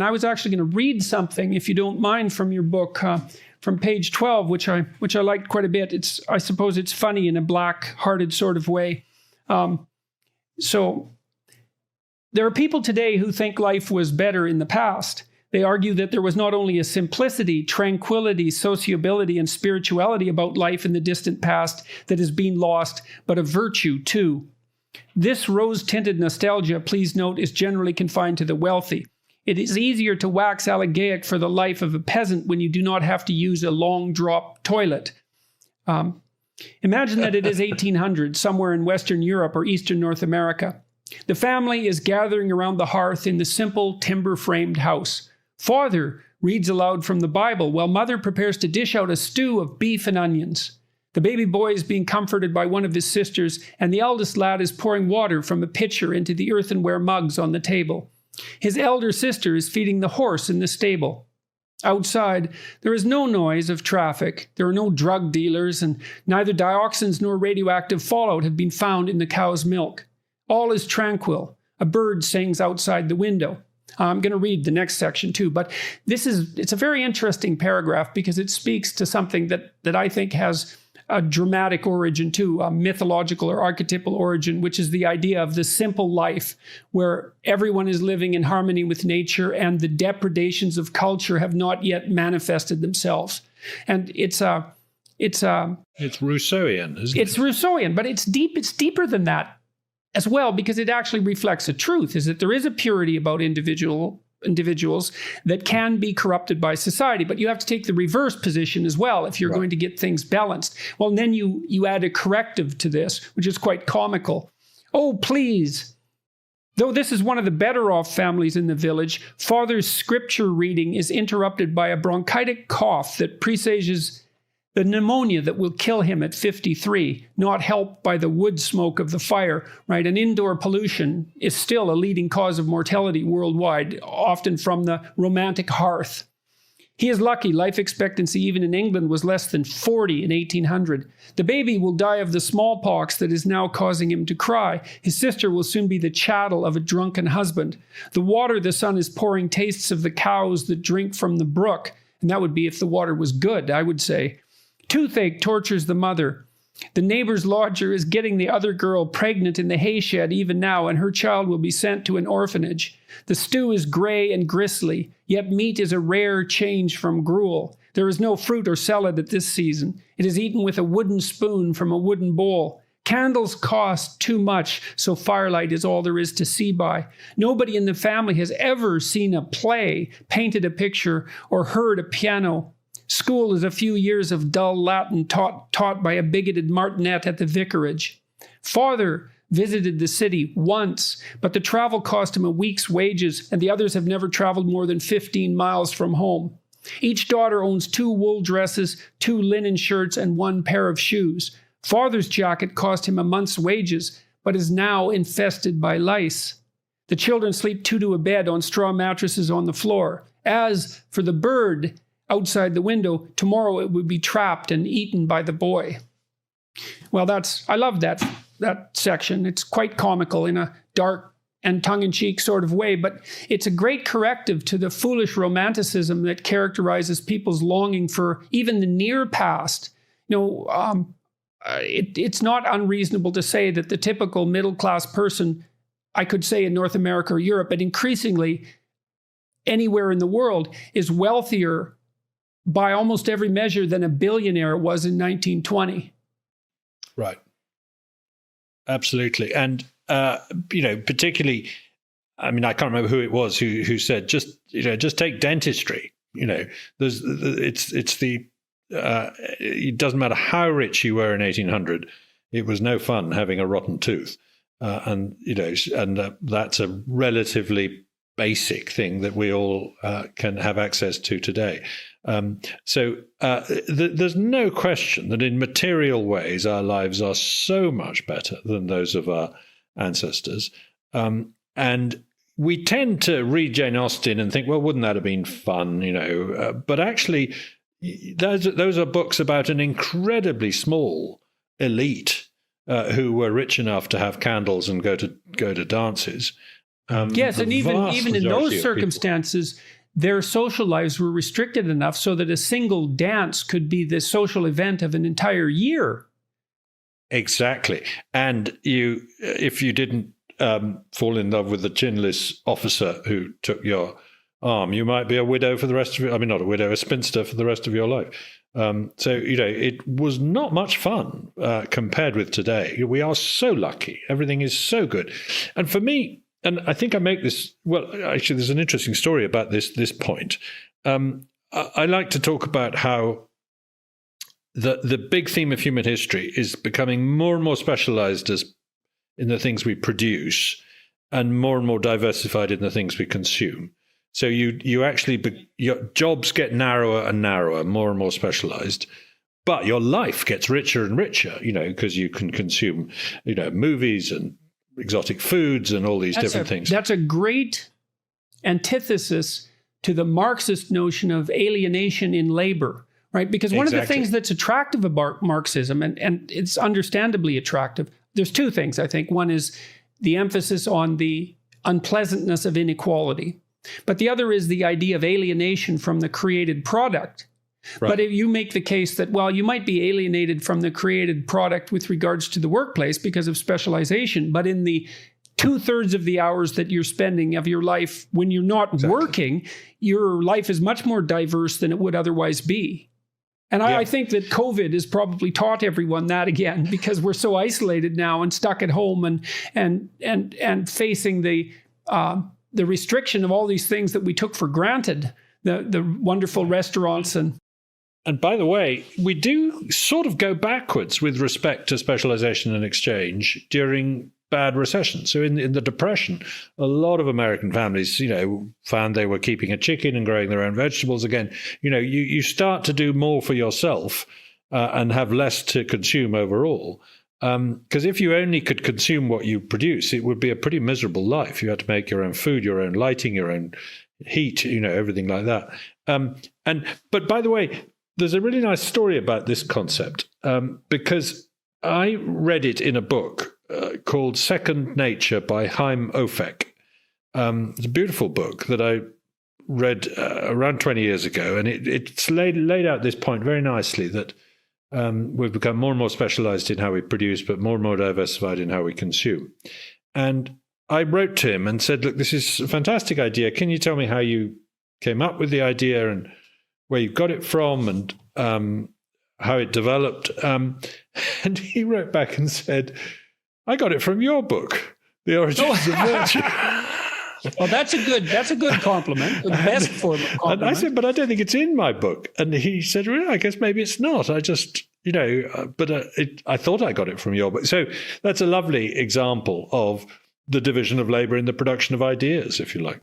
I was actually going to read something, if you don't mind, from your book, from page 12, which I liked quite a bit. I suppose it's funny in a black-hearted sort of way. So there are people today who think life was better in the past. They argue that there was not only a simplicity, tranquility, sociability, and spirituality about life in the distant past that has been lost, but a virtue too. This rose-tinted nostalgia, please note, is generally confined to the wealthy. It is easier to wax elegiac for the life of a peasant when you do not have to use a long-drop toilet. Imagine that it is 1800, somewhere in Western Europe or Eastern North America. The family is gathering around the hearth in the simple timber-framed house. Father reads aloud from the Bible while mother prepares to dish out a stew of beef and onions. The baby boy is being comforted by one of his sisters, and the eldest lad is pouring water from a pitcher into the earthenware mugs on the table. His elder sister is feeding the horse in the stable. Outside, there is no noise of traffic. There are no drug dealers, and neither dioxins nor radioactive fallout have been found in the cow's milk. All is tranquil. A bird sings outside the window. I'm going to read the next section too, but it's a very interesting paragraph because it speaks to something that I think has a dramatic origin too, a mythological or archetypal origin, which is the idea of the simple life where everyone is living in harmony with nature and the depredations of culture have not yet manifested themselves. And it's Rousseauian, isn't it? It's Rousseauian, but it's deeper than that as well, because it actually reflects a truth, is that there is a purity about individuals that can be corrupted by society. But you have to take the reverse position as well if you're going to get things balanced. Well, and then you add a corrective to this, which is quite comical. Oh, please. Though this is one of the better off families in the village, father's scripture reading is interrupted by a bronchitic cough that presages the pneumonia that will kill him at 53, not helped by the wood smoke of the fire, right? And indoor pollution is still a leading cause of mortality worldwide, often from the romantic hearth. He is lucky. Life expectancy, even in England, was less than 40 in 1800. The baby will die of the smallpox that is now causing him to cry. His sister will soon be the chattel of a drunken husband. The water the sun is pouring tastes of the cows that drink from the brook. And that would be if the water was good, I would say. Toothache tortures the mother. The neighbor's lodger is getting the other girl pregnant in the hayshed even now, and her child will be sent to an orphanage. The stew is gray and gristly, yet meat is a rare change from gruel. There is no fruit or salad at this season. It is eaten with a wooden spoon from a wooden bowl. Candles cost too much, so firelight is all there is to see by. Nobody in the family has ever seen a play, painted a picture, or heard a piano. School is a few years of dull Latin taught by a bigoted martinet at the vicarage. Father visited the city once, but the travel cost him a week's wages, and the others have never traveled more than 15 miles from home. Each daughter owns 2 wool dresses, 2 linen shirts, and 1 pair of shoes. Father's jacket cost him a month's wages, but is now infested by lice. The children sleep 2 to a bed on straw mattresses on the floor. As for the bird outside the window, tomorrow it would be trapped and eaten by the boy. Well, I love that section. It's quite comical in a dark and tongue-in-cheek sort of way, but it's a great corrective to the foolish romanticism that characterizes people's longing for even the near past. It's not unreasonable to say that the typical middle-class person, I could say in North America or Europe, but increasingly anywhere in the world, is wealthier by almost every measure than a billionaire was in 1920. Right. Absolutely. And, particularly, I mean, I can't remember who it was who said, just take dentistry. It doesn't matter how rich you were in 1800. It was no fun having a rotten tooth. That's a relatively basic thing that we all can have access to today. There's no question that in material ways our lives are so much better than those of our ancestors. And we tend to read Jane Austen and think, well, wouldn't that have been fun, But actually, those are books about an incredibly small elite who were rich enough to have candles and go to dances. Yes, and even in those majority of circumstances, their social lives were restricted enough so that a single dance could be the social event of an entire year. Exactly. And if you didn't fall in love with the chinless officer who took your arm, you might be a widow for the rest of your, I mean, not a widow, a spinster for the rest of your life. So, it was not much fun compared with today. We are so lucky. Everything is so good. And for me, and I think I make this, well, actually, there's an interesting story about this point. I like to talk about how the big theme of human history is becoming more and more specialized in the things we produce and more diversified in the things we consume. So you actually, your jobs get narrower and narrower, more and more specialized, but your life gets richer and richer, because you can consume, movies and exotic foods and all these different things. That's a great antithesis to the Marxist notion of alienation in labor, right? Because one of the things that's attractive about Marxism, and it's understandably attractive, there's two things, I think. One is the emphasis on the unpleasantness of inequality. But the other is the idea of alienation from the created product. Right. But if you make the case that, well, you might be alienated from the created product with regards to the workplace because of specialization, but in the 2/3 of the hours that you're spending of your life when you're not working, your life is much more diverse than it would otherwise be. And I think that COVID has probably taught everyone that again, because we're so isolated now and stuck at home and facing the restriction of all these things that we took for granted, the wonderful restaurants And by the way, we do sort of go backwards with respect to specialization and exchange during bad recessions. So in the Depression, a lot of American families, found they were keeping a chicken and growing their own vegetables again. You start to do more for yourself and have less to consume overall. Because if you only could consume what you produce, it would be a pretty miserable life. You had to make your own food, your own lighting, your own heat, everything like that. But by the way, there's a really nice story about this concept because I read it in a book called Second Nature by Chaim Ophek. It's a beautiful book that I read around 20 years ago, and it's laid out this point very nicely that we've become more and more specialized in how we produce, but more and more diversified in how we consume. And I wrote to him and said, look, this is a fantastic idea. Can you tell me how you came up with the idea and where you got it from and how it developed? And he wrote back and said, I got it from your book, The Origins of Virtue. Well, that's a good compliment. The best form of compliment. And I said, but I don't think it's in my book. And he said, well, I guess maybe it's not. I just, I thought I got it from your book. So that's a lovely example of the division of labor in the production of ideas, if you like.